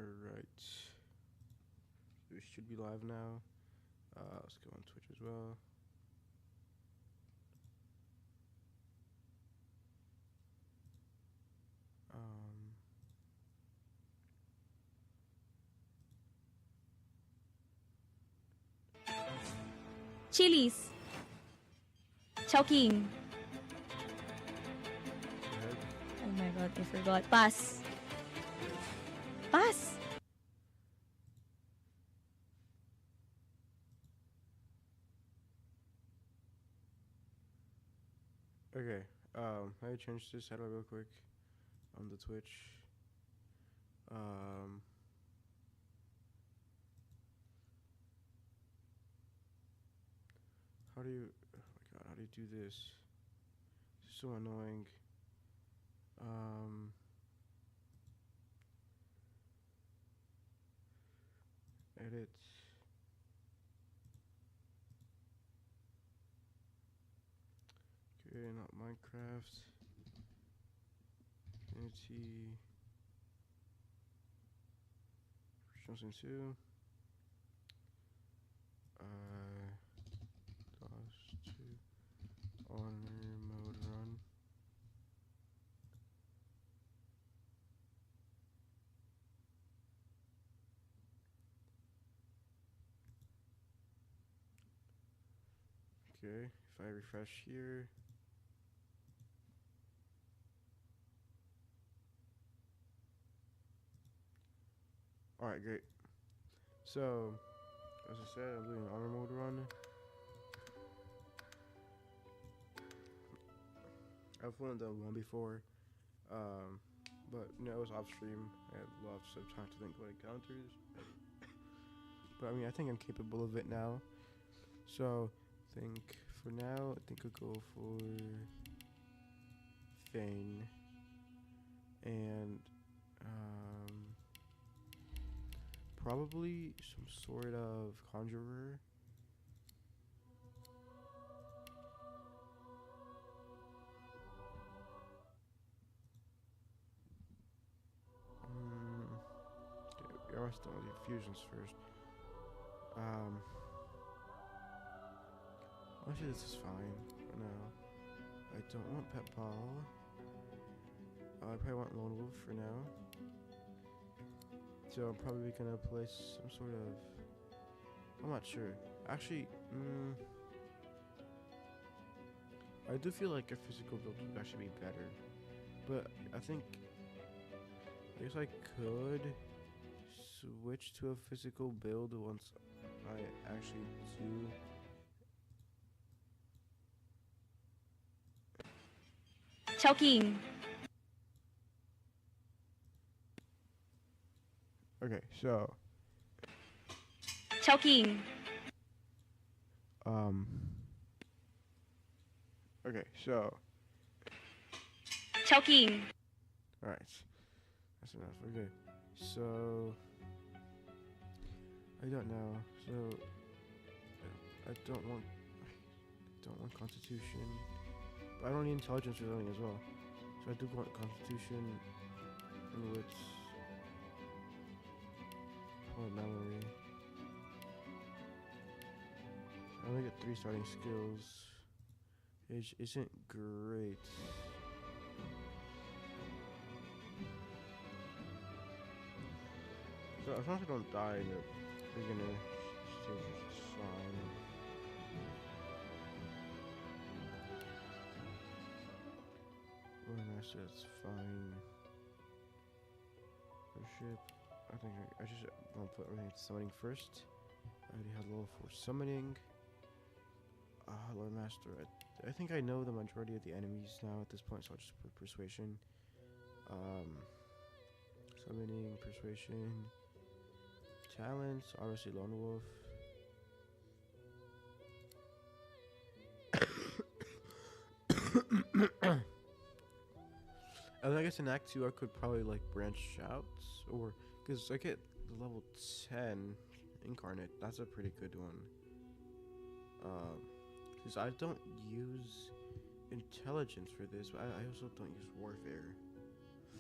Alright. We should be live now. Let's go on Twitch as well. Chilies. Chowking. Oh my god, I forgot. Pass. Pass. Okay. How do I change this? How do I real quick on the Twitch? How do you? Oh my god! How do you do this? It's so annoying. Edit. Okay, not Minecraft. Unity. Something too. DOS2 honor mode run. Okay, if I refresh here. Alright, great. So, as I said, I'm doing an honor mode run. I've only done one before, but you know, it was off stream. I had lots of time to think about encounters. But I mean, I think I'm capable of it now. So, I think for now, I think I'll go for Thane. And, probably some sort of Conjurer. Okay, we are still on the fusions first. Actually, this is fine for now. I don't want Pet Ball. I probably want Lone Wolf for now. So I'm probably gonna place some sort of... I'm not sure. Actually, I do feel like a physical build would actually be better. But I think... I guess I could switch to a physical build once I actually do... Chowking. Okay, so... Chowking. Okay, so... Chowking. Alright. That's enough. Okay. So... I don't know. So... I don't want Constitution. But I don't need Intelligence or something as well. So I do want Constitution and Wits. Or Memory. I only get 3 starting skills. Which isn't great. So as long as I don't die in the beginner stage, it's fine. Master, it's fine. Worship. I think I just want to put everything to summoning first. I already had level 4 summoning. Lord Master. I think I know the majority of the enemies now at this point, so I'll just put Persuasion. Summoning, Persuasion. Talents, obviously Lone Wolf. And I guess in Act 2 I could probably like branch out, or because I get the level 10 Incarnate. That's a pretty good one. Because I don't use Intelligence for this, but I also don't use Warfare.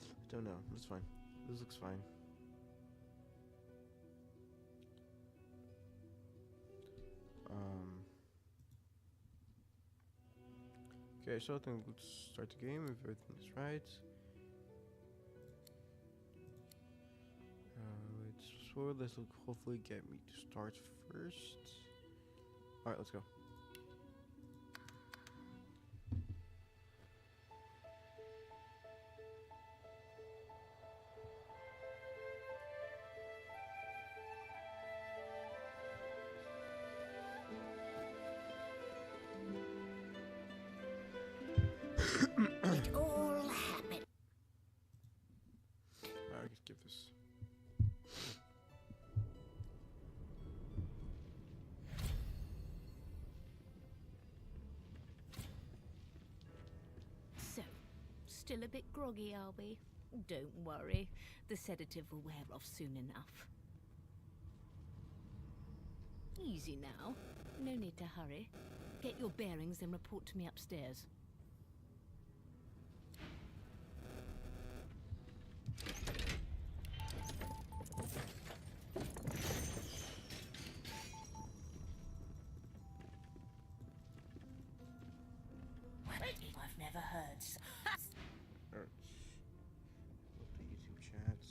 I don't know. That's fine. This looks fine. Okay, so I think let's start the game if everything is right. Wait, so this will hopefully get me to start first. Alright, let's go. It all happened. Alright, let's give this. So, still a bit groggy, are we? Don't worry. The sedative will wear off soon enough. Easy now. No need to hurry. Get your bearings and report to me upstairs. I've never heard. Alright. Look at YouTube chats.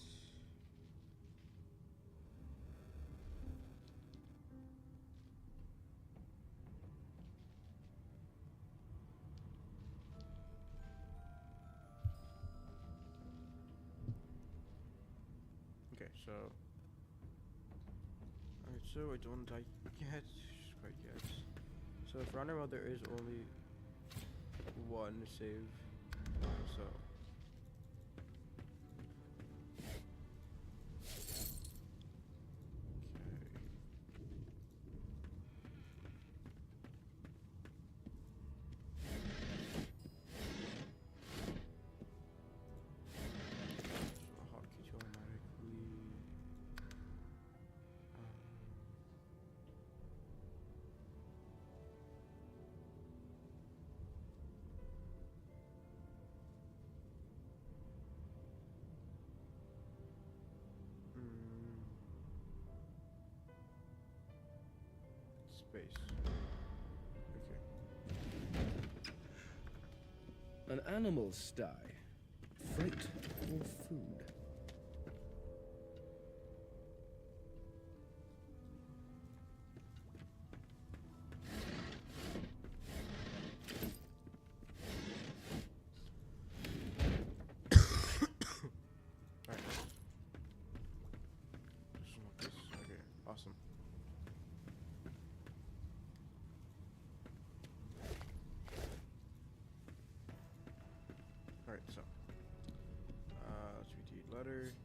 Okay, so. Alright, so I don't die yet. Quite yet. So for random mode, there is only one save. So. Hotkey to automatically. Space. Okay. An animal sty. Freight or food? Alright. Just unlock this. Okay, awesome. Alright, so. Let's read the letter.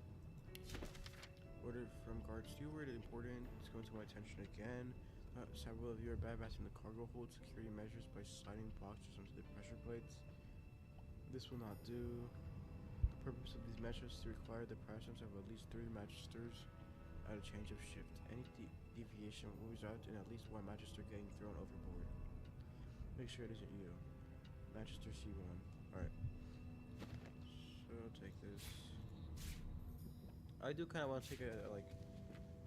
Order from guard steward, important. It's coming to my attention again. Several of you are bypassing the cargo hold security measures by sliding boxes onto the pressure plates. This will not do. The purpose of these measures is to require the presence of at least 3 magisters at a change of shift. Any deviation will result in at least 1 magister getting thrown overboard. Make sure it isn't you. Magister C1. Alright. So take this. I do kind of want to take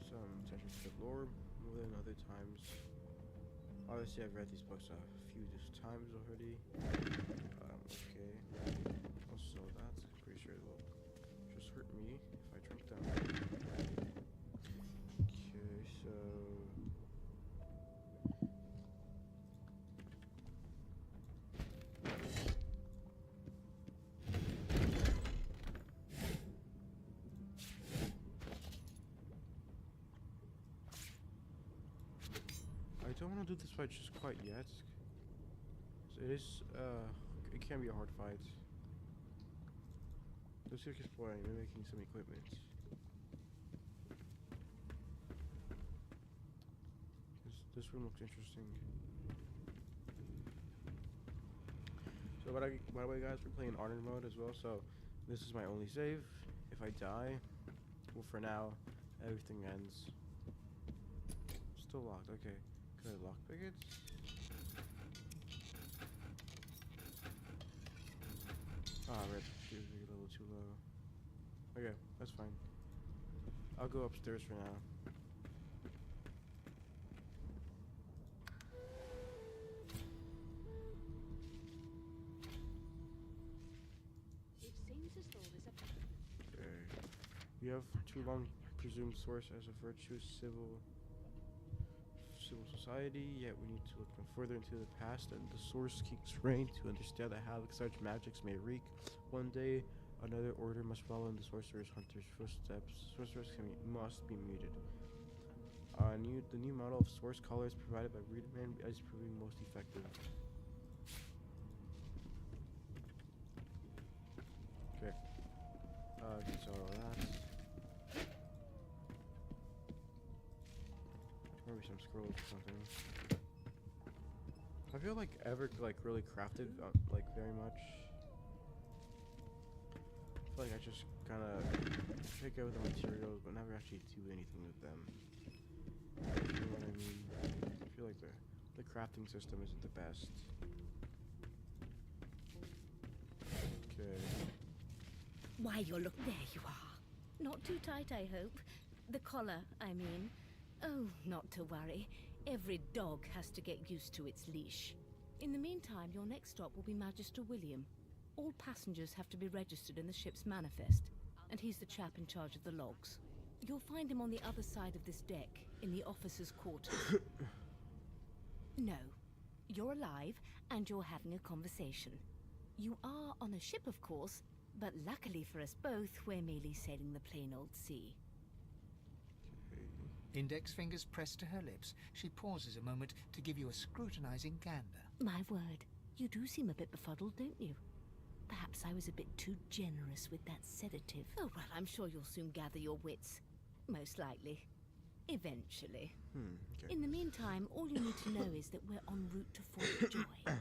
some attention to the lore more than other times. Obviously, I've read these books a few times already. Okay. Also, that's pretty sure it will just hurt me if I drink them. Okay, so. I don't want to do this fight just quite yet. So it is, it can be a hard fight. Let's keep exploring. We're making some equipment. This room looks interesting. So by the way, guys, we're playing Honor mode as well. So this is my only save. If I die, well, for now, everything ends. Still locked. Okay. Could I lockpick it? Ah, red gives me a little too low. Okay, that's fine. I'll go upstairs for now. We have too long presumed source as a virtuous civil society, yet we need to look no further into the past and the source keeps reign to understand that havoc such magics may wreak. One day, another order must follow in the sorcerer's hunter's footsteps. Sorcerers must be muted. The new model of source colors provided by Readerman is proving most effective. Okay. So that's maybe some scrolls or something. I feel like ever really crafted like very much. I feel like I just kind of pick out the materials but never actually do anything with them. You know what I mean? I feel like the crafting system isn't the best. Okay. Why, you're looking. There you are. Not too tight, I hope. The collar, I mean. Oh, not to worry. Every dog has to get used to its leash. In the meantime, your next stop will be Magister William. All passengers have to be registered in the ship's manifest, and he's the chap in charge of the logs. You'll find him on the other side of this deck, in the officers' quarters. No, you're alive, and you're having a conversation. You are on a ship, of course, but luckily for us both, we're merely sailing the plain old sea. Index fingers pressed to her lips, she pauses a moment to give you a scrutinizing gander. My word, you do seem a bit befuddled, don't you? Perhaps I was a bit too generous with that sedative. Oh, well, I'm sure you'll soon gather your wits. Most likely. Eventually. Okay. In the meantime, all you need to know is that we're en route to Fort Joy.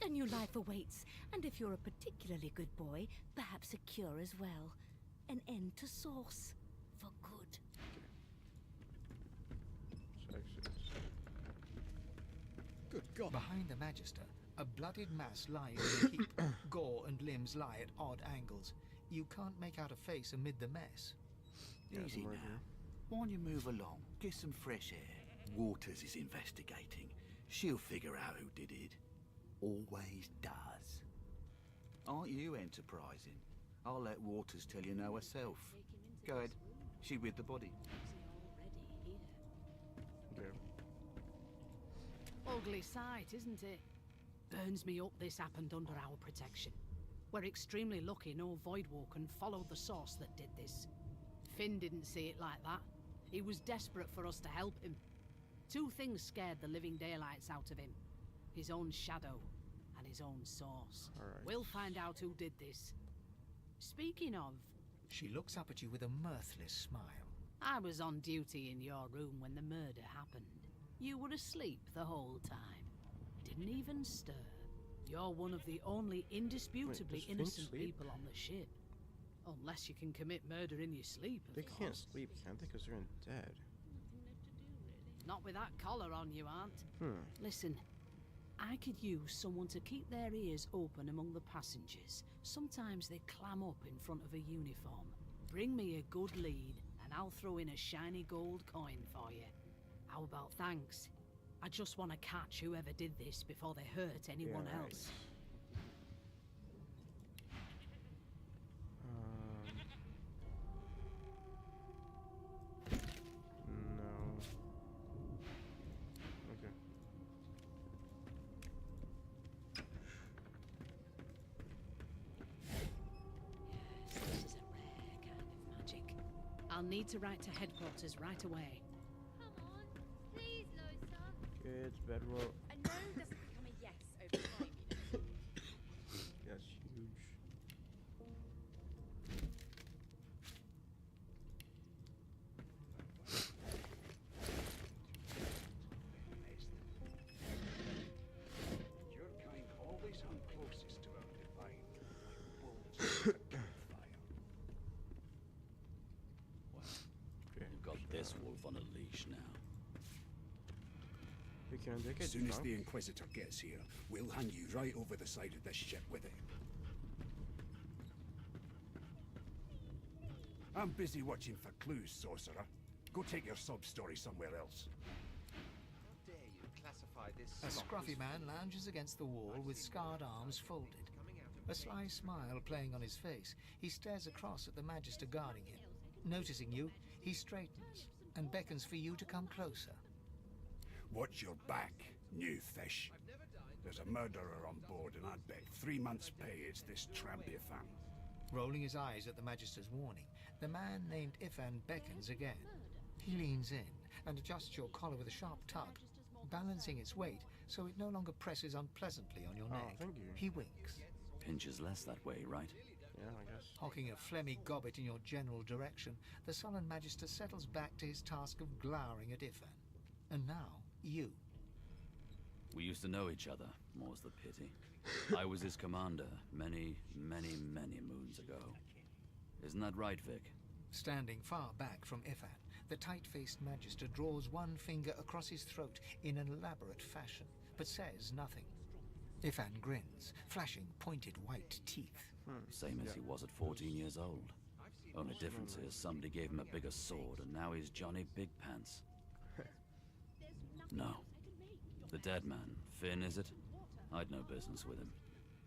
A new life awaits, and if you're a particularly good boy, perhaps a cure as well. An end to sauce. For good. Good God. Behind the Magister, a bloodied mass lies in a heap. Gore and limbs lie at odd angles. You can't make out a face amid the mess. Yeah, Easy murder. now. Why don't you move along? Get some fresh air. Waters is investigating. She'll figure out who did it. Always does. Aren't you enterprising? I'll let Waters tell you no herself. Go ahead. She with the body. Okay. Ugly sight, isn't it? Burns me up this happened under our protection. We're extremely lucky no Voidwalker followed the source that did this. Finn didn't see it like that. He was desperate for us to help him. Two things scared the living daylights out of him. His own shadow and his own source. All right. We'll find out who did this. Speaking of, She looks up at you with a mirthless smile. I was on duty in your room when the murder happened. You were asleep the whole time. Didn't even stir. You're one of the only indisputably does Finn innocent sleep? people on the ship. Unless you can commit murder in your sleep, of They can't course. sleep, can't they? Because they're dead. Not with that collar on, you aren't. Listen, I could use someone to keep their ears open among the passengers. Sometimes they clam up in front of a uniform. Bring me a good lead, and I'll throw in a shiny gold coin for you. How about thanks? I just want to catch whoever did this before they hurt anyone Yeah, right. else. No. Okay. Yes, this is a rare kind of magic. I'll need to write to headquarters right away. Come on, please, Losa. Kids, bedroll. A no doesn't become a yes over time, you know. That's huge. Your kind always hung closest to our divine, like wolves at the campfire. Okay. You've got this wolf on a leash now. Hey, can they get As soon as drunk? the Inquisitor gets here, we'll hand you right over the side of this ship with him. I'm busy watching for clues, Sorcerer. Go take your sub-story somewhere else. How dare you classify this A slop scruffy as man lounges against the wall with scarred arms folded. coming out of A sly smile playing on his face, he stares across at the Magister guarding him. Noticing you, he straightens and beckons for you to come closer. Watch your back, new fish. There's a murderer on board, and I'd bet 3 months' pay it's this tramp Ifan. Rolling his eyes at the Magister's warning, the man named Ifan beckons again. He leans in and adjusts your collar with a sharp tug, balancing its weight so it no longer presses unpleasantly on your neck. Thank you. He winks. Pinches less that way, right? Yeah, I guess. Hocking a phlegmy gobbet in your general direction, the sullen Magister settles back to his task of glowering at Ifan. And now, you. We used to know each other, more's the pity. I was his commander many, many, many moons ago. Isn't that right, Vic? Standing far back from Ifan, the tight-faced Magister draws one finger across his throat in an elaborate fashion, but says nothing. Ifan grins, flashing pointed white teeth. Same as he was at 14 years old. Only difference is somebody gave him a bigger sword and now he's Johnny Big Pants. No. The dead man, Finn, is it? I'd no business with him.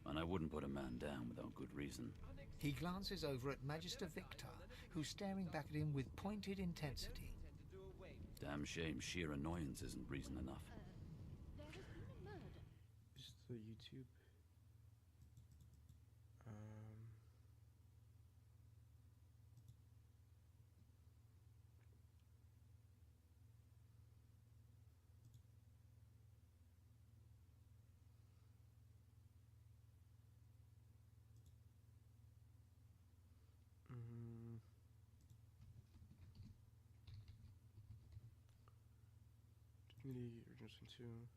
And I wouldn't put a man down without good reason. He glances over at Magister Victor, who's staring back at him with pointed intensity. Damn shame sheer annoyance isn't reason enough. Is the YouTube? Community original scene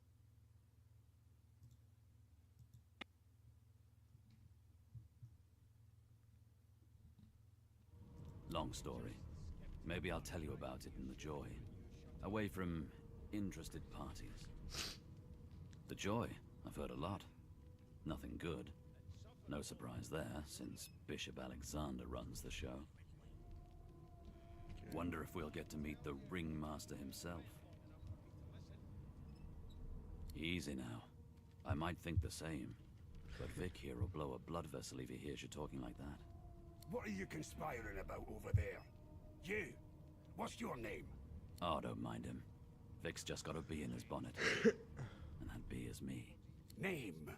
2. Long story. Maybe I'll tell you about it in the Joy. Away from interested parties. The Joy, I've heard a lot. Nothing good. No surprise there, since Bishop Alexander runs the show. Wonder if we'll get to meet the ringmaster himself. Easy now. I might think the same, but Vic here will blow a blood vessel if he hears you talking like that. What are you conspiring about over there? You! What's your name? Oh, don't mind him. Vic's just got a bee in his bonnet. And that bee is me. Name?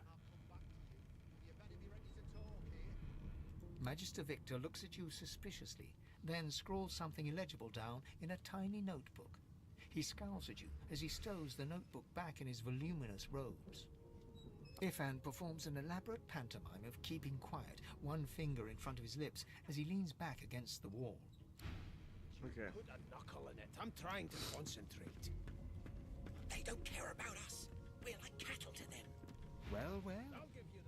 Magister Victor looks at you suspiciously, then scrawls something illegible down in a tiny notebook. He scowls at you as he stows the notebook back in his voluminous robes. Ifan performs an elaborate pantomime of keeping quiet, one finger in front of his lips as he leans back against the wall. Okay. Put a knuckle in it. I'm trying to concentrate. They don't care about us. We're like cattle to them. Well, well.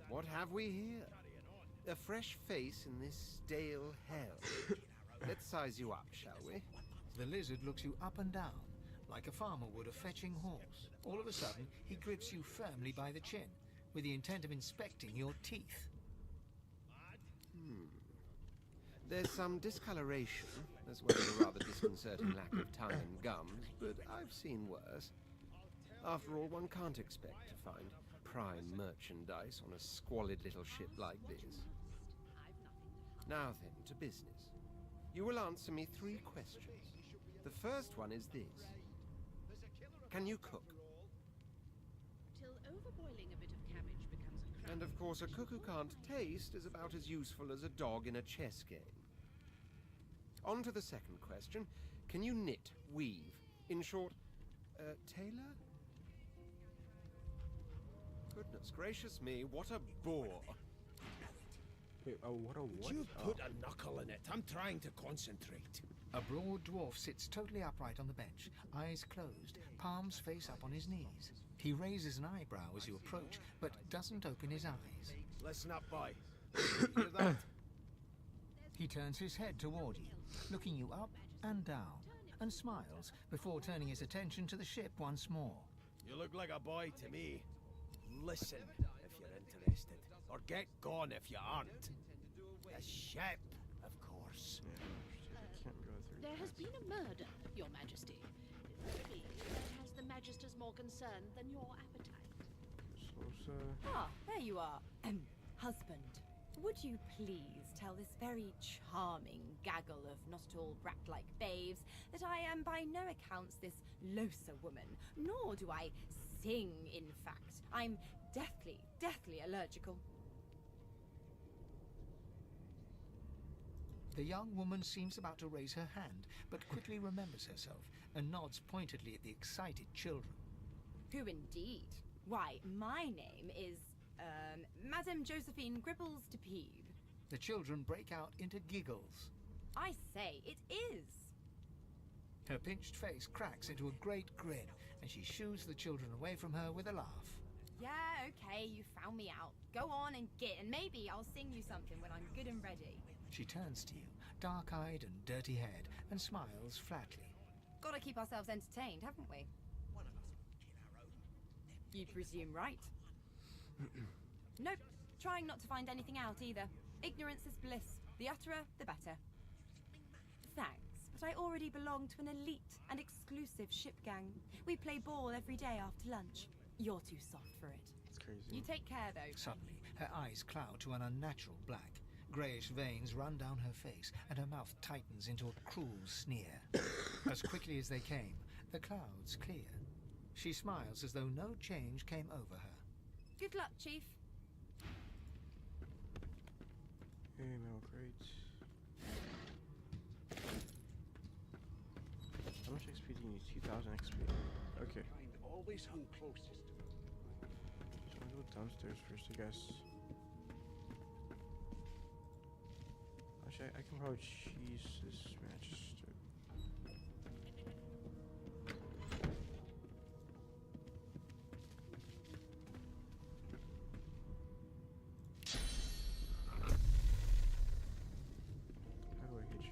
What have we here? A fresh face in this stale hell. Let's size you up, shall we? The lizard looks you up and down, like a farmer would a fetching horse. All of a sudden, he grips you firmly by the chin, with the intent of inspecting your teeth. There's some discoloration, as well as a rather disconcerting lack of tongue and gums, but I've seen worse. After all, one can't expect to find prime merchandise on a squalid little ship like this. Now then, to business. You will answer me 3 questions. The first one is this. Can you cook? Till overboiling a bit of cabbage becomes a crab. And of course, a cook who can't taste is about as useful as a dog in a chess game. On to the second question. Can you knit, weave? In short, tailor? Goodness gracious me, what a bore. Wait, what a what? Would you put a knuckle in it? I'm trying to concentrate. A broad dwarf sits totally upright on the bench, eyes closed, palms face up on his knees. He raises an eyebrow as you approach, but doesn't open his eyes. Listen up, boy. Hear that? He turns his head toward you, looking you up and down, and smiles before turning his attention to the ship once more. You look like a boy to me. Listen, if you're interested. Or get gone if you aren't. The ship, of course. There has been a murder, Your Majesty. Really, that has the Magister's more concerned than your appetite. So, Ah, there you are. Husband. Would you please tell this very charming gaggle of not-at-all brat-like babes that I am by no accounts this loser woman, nor do I sing, in fact. I'm deathly allergical. The young woman seems about to raise her hand, but quickly remembers herself and nods pointedly at the excited children. Who indeed? Why, my name is, Madame Josephine Gribbles de Peebe. The children break out into giggles. I say, it is. Her pinched face cracks into a great grin, and she shoos the children away from her with a laugh. Yeah, okay, you found me out. Go on and get, and maybe I'll sing you something when I'm good and ready. She turns to you, dark-eyed and dirty-haired, and smiles flatly. Gotta keep ourselves entertained, haven't we? You presume right. Nope, trying not to find anything out either. Ignorance is bliss. The utterer, the better. Thanks, but I already belong to an elite and exclusive ship gang. We play ball every day after lunch. You're too soft for it. It's crazy. You take care, though. Suddenly, her eyes cloud to an unnatural black. Greyish veins run down her face, and her mouth tightens into a cruel sneer. As quickly as they came, the clouds clear. She smiles as though no change came over her. Good luck, Chief. Hey, metal crates. How much XP do you need? 2,000 XP. Okay. Always hung closest. So I'll go downstairs first, I guess. Actually, I can probably cheese this Manchester. How do I hit you?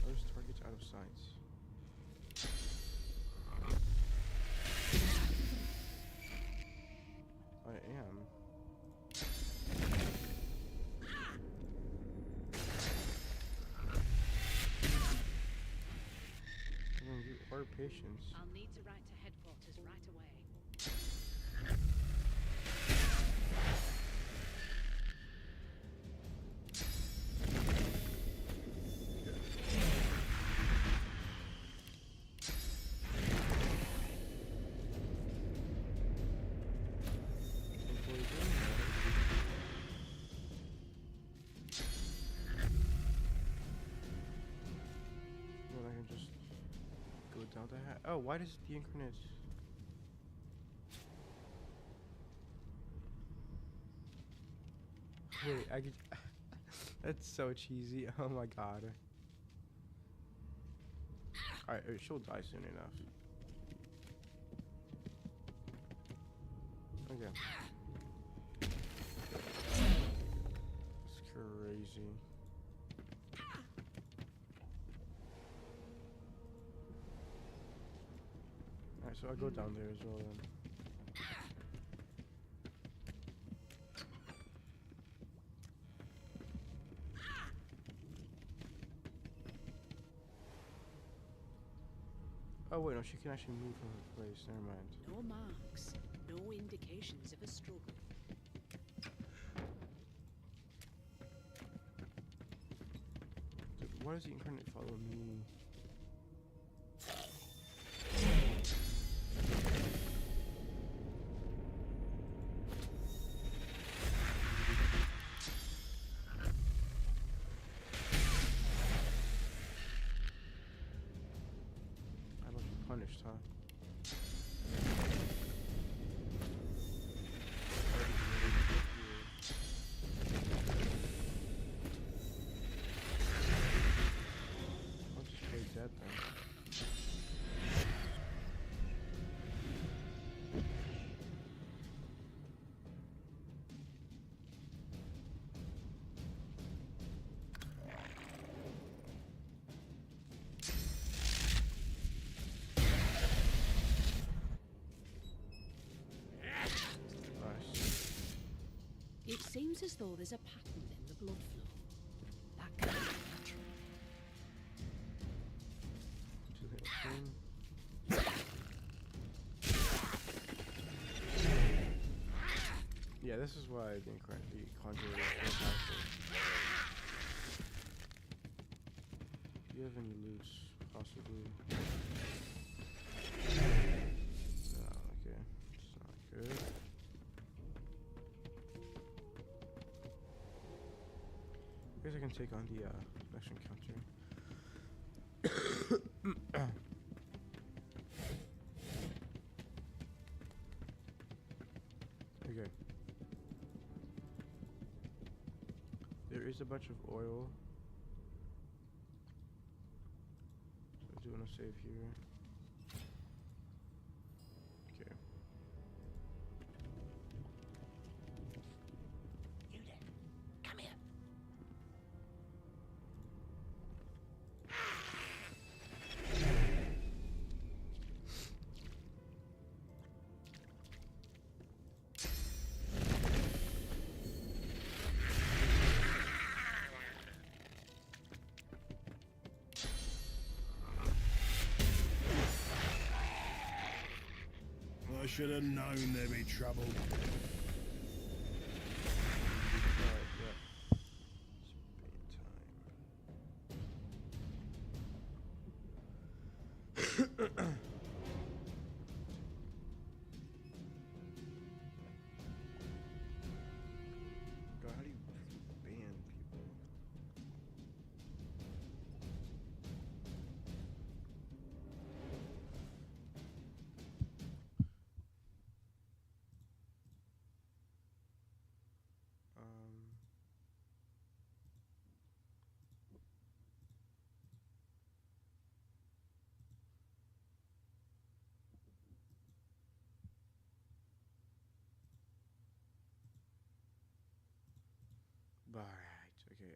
Those targets out of sight. I am. I mean, you are patience. I'll need to write to headquarters right away. Well, I can just go down the hat. Oh, why does the incarnate? Wait, I could. That's so cheesy. Oh my god. Alright, she'll die soon enough. Okay. It's crazy. Alright, so I'll go down there as well then. Oh wait, no, she can actually move from her place. Never mind. No marks, no indications of a struggle. Why does the incarnate follow me? I must be punished, huh? I'll just play dead then. Nice. It seems as though there's a pattern in the blood flow. That can't be natural. To the opening. Yeah, this is why the Conjurer is so powerful. Do you have any loot, possibly? No, okay. It's not good. I guess I can take on the next encounter. Okay. There is a bunch of oil. So I do want to save here. Okay. You there. Come here. I should have known there'd be trouble. God, how do you ban people? Alright, okay,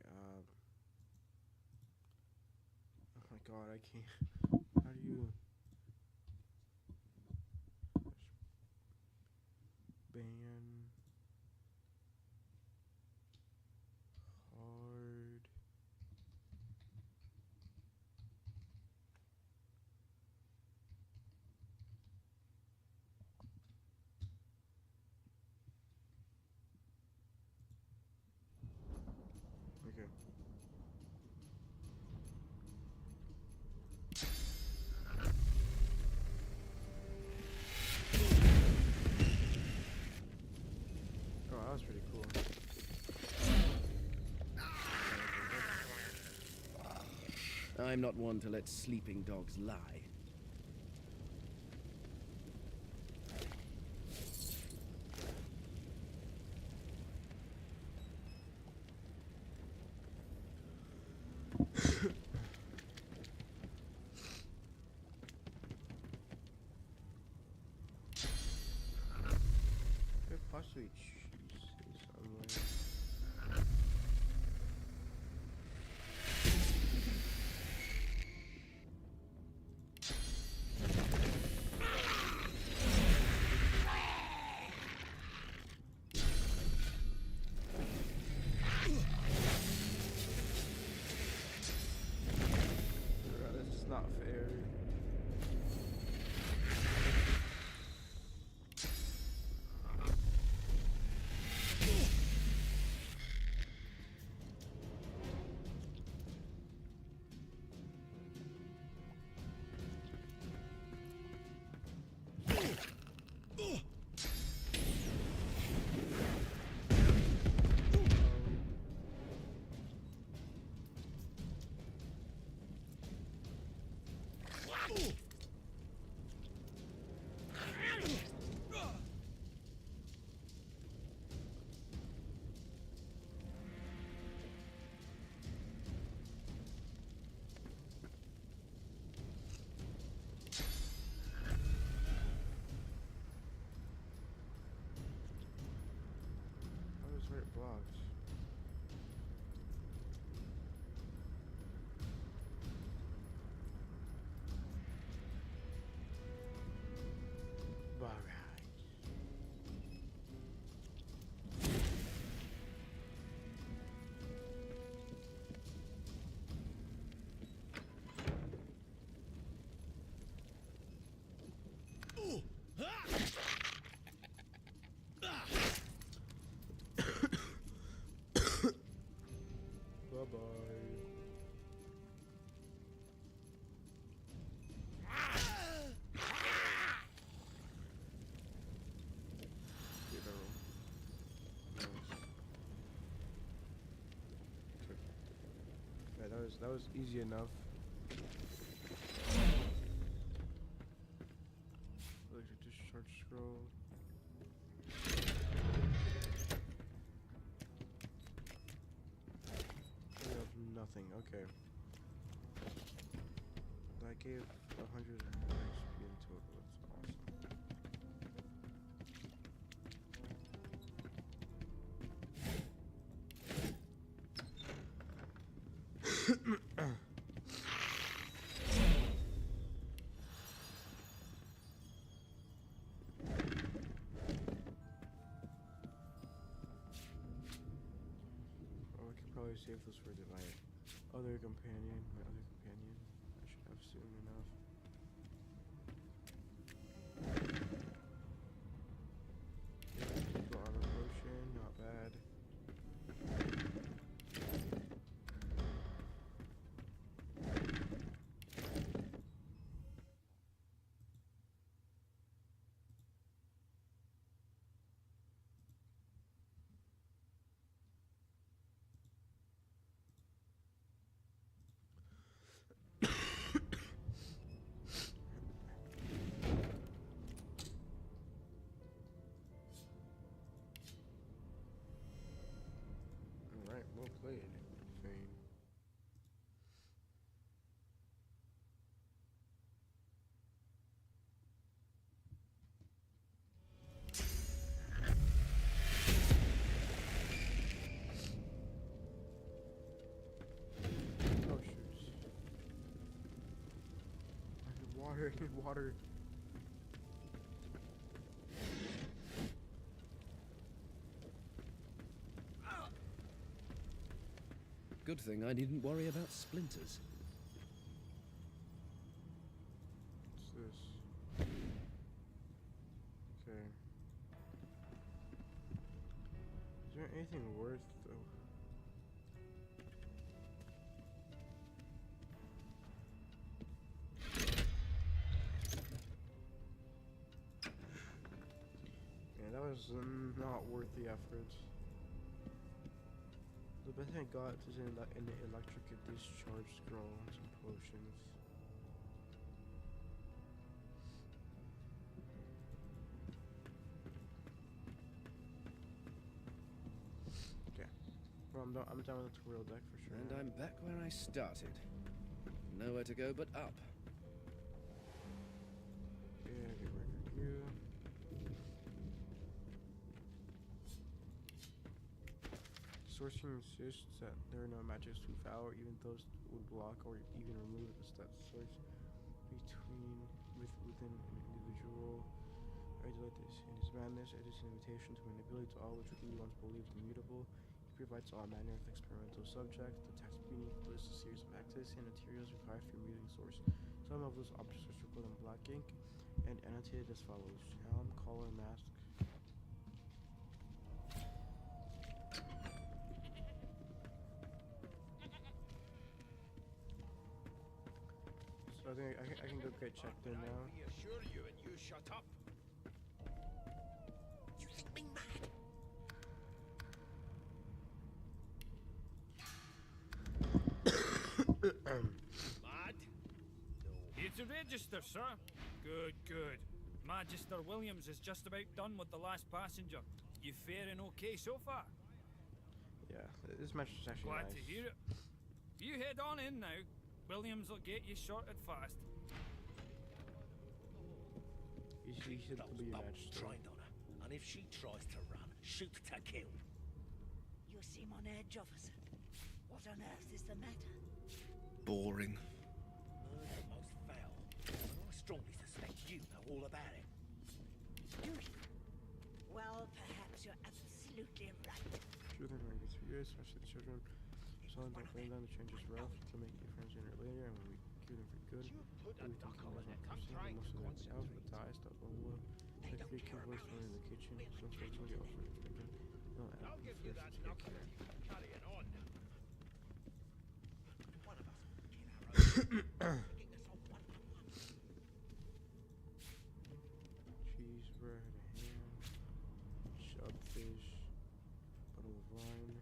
oh my god, I can't. How do you ban hard? Okay. Oh, that was pretty cool. I'm not one to let sleeping dogs lie. Could possibly choose somewhere. This is not fair. I was right blocked. that was easy enough. Electric discharge scroll. We have nothing. Okay. That gave 100 XP in total. That's awesome. Save this for my other companion. I should have soon enough. Armor potion, not bad. Well played, Fane. Oh shoot. I need water, I need water. Good thing I needn't worry about splinters. What's this? Okay. Is there anything worth though? Yeah, that was not worth the effort. The best thing I got is in the electric discharge scroll and some potions. Okay. Well, I'm done with the tutorial deck for sure. And I'm back where I started. Nowhere to go but up. Yeah, get rid of you. Sorcery insists that there are no magics to foul, even those would block or even remove the stat source within an individual. I delight this. In his madness, it is an invitation to an ability to all which he once believed immutable. He provides all manner of experimental subjects. The text beneath lists a series of access and materials required for muting source. Some of those objects are circled in black ink and annotated as follows: helm, collar, mask. So I think I can go get checked in now. I reassure you and you shut up. You think me mad? Mad? No. Here to register, sir. Good, good. Magister Williams is just about done with the last passenger. You faring okay so far? Yeah, this match is actually Glad nice. to hear it. You head on in now. Williams will get you sorted fast. He should be a match. Trained on her, and if she tries to run, shoot to kill. You seem on edge, officer. What on earth is the matter? Boring. Murder most foul, and I strongly suspect you know all about it. Do you? Well, perhaps you're absolutely right. Children are going to be 3 years, especially the children. Someone don't blame them to change his rough. To make new friends sooner or later, and when we cure them for good, we think he knows not person, but most of them out, but die, stop on will. Like 3 keyboards thrown in the kitchen, some sort of somebody else for expecting. No, I'll give you that knuckle if you keep carrying on. One of us will get our own. Cheese bread, ham, shellfish, bottle of wine.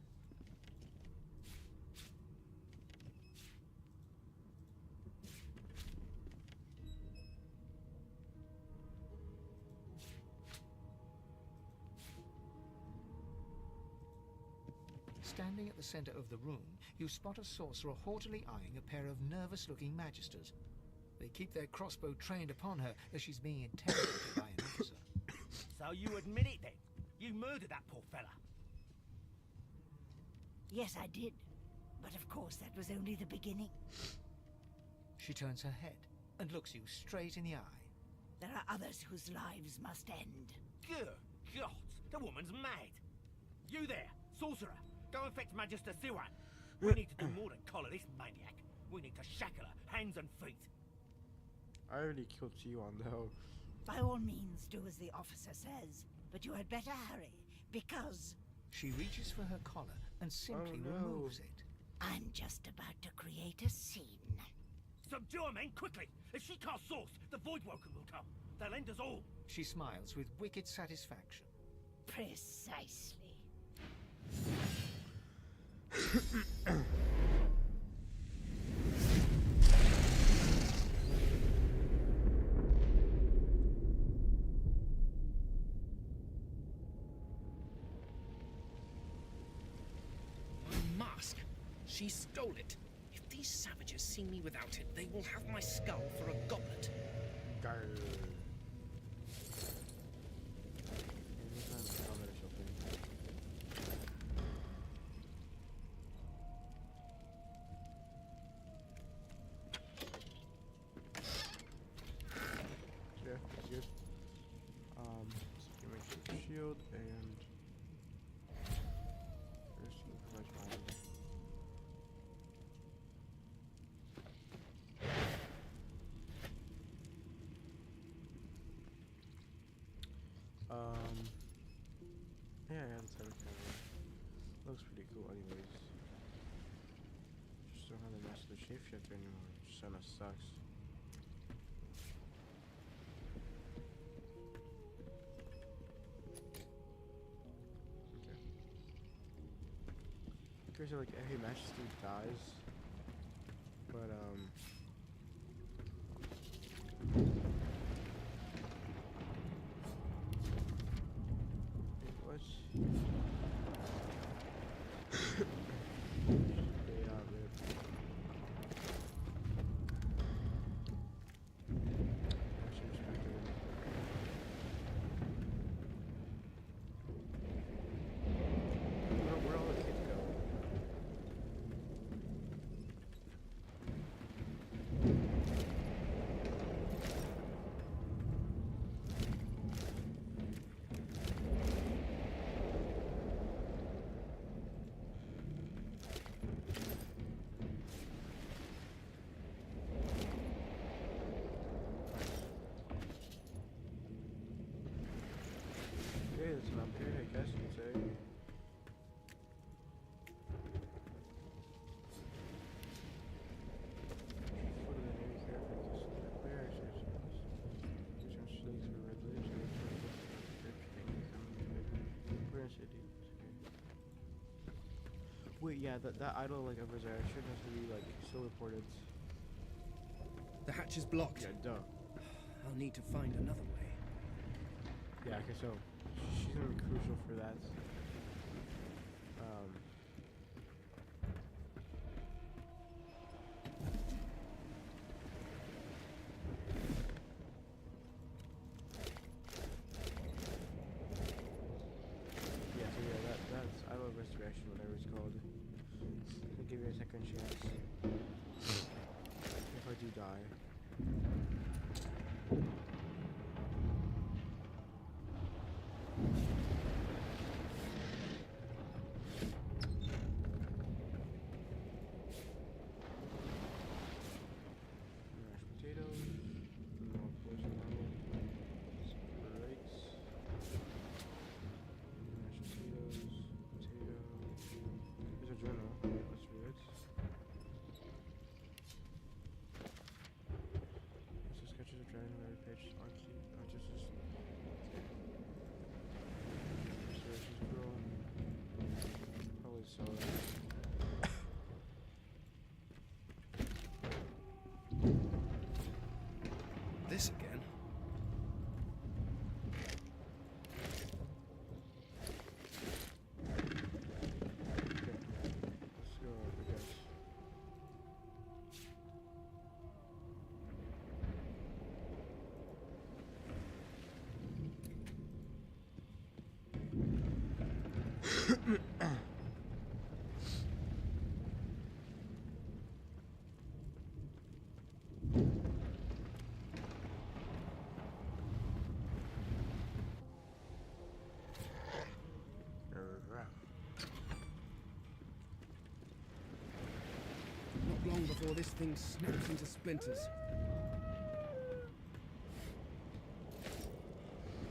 Standing at the center of the room, you spot a sorcerer haughtily eyeing a pair of nervous-looking magisters. They keep their crossbow trained upon her as she's being interrogated by an officer. So you admit it then? You murdered that poor fella? Yes, I did. But of course, that was only the beginning. She turns her head and looks you straight in the eye. There are others whose lives must end. Good God, the woman's mad. You there, sorcerer, go and fetch Magister Siwan. We need to do more than collar this maniac. We need to shackle her, hands and feet. I already killed Siwan though. By all means, do as the officer says. But you had better hurry, because... She reaches for her collar and simply removes it. I'm just about to create a scene. Subdue her, men, quickly! If she casts source, the Voidwoken will come. They'll end us all. She smiles with wicked satisfaction. Precisely. My mask. She stole it. If these savages see me without it, they will have my skull for a goblet. Yeah, that's good. So give me shield and first improvise my yeah, that's everything. Looks pretty cool anyways. Just don't have the master shapeshifter anymore, which kinda sucks. Okay, so like every majesty dies, but what? Where all the kids go? Okay, there's an upgrade, I guess you could say. What are the new characters? Where actually is this? Which one should I do? Red Lips or Wait, yeah, that idol like over there should have to be like still reported. The hatch is blocked. Yeah, duh. I'll need to find another way. Yeah, okay, so she's gonna be crucial for that. Yeah, so yeah, that's idol of restoration, whatever it's called. I'll give you a second chance. If I do die. Mashed potatoes, more poison arrow, spikes, mashed potatoes, potato. There's a journal. Let's read it. There's a Not long before this thing snaps into splinters.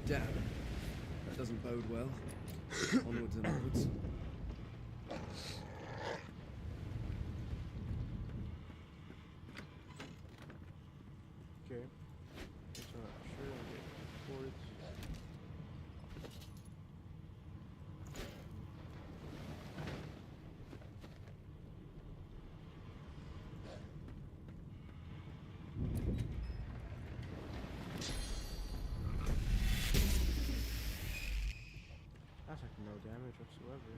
Damn. That doesn't bode well. Onwards and upwards. Okay. Guess I'm not sure I get boards. That's like no damage whatsoever.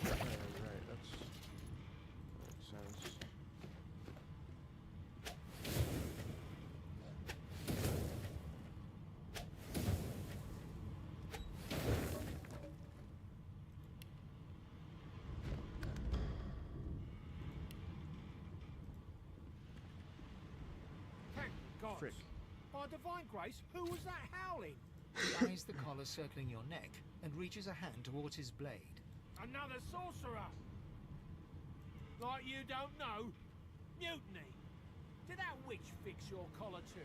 Right, that makes sense. Thank God. Frick. By divine grace, who was that howling? He eyes the collar circling your neck and reaches a hand towards his blade. Another sorcerer! Like you don't know? Mutiny! Did that witch fix your collar too?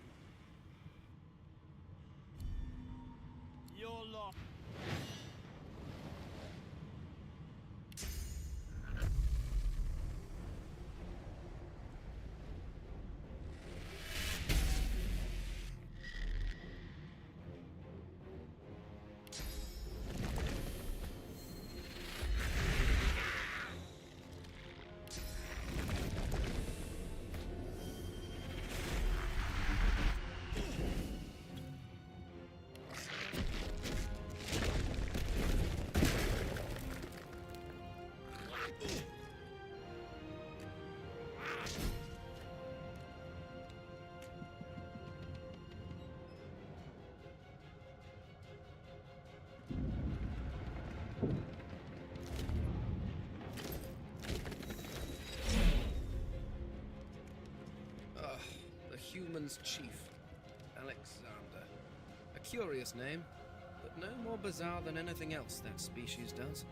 Your lot. The human's chief, Alexander. A curious name, but no more bizarre than anything else that species does.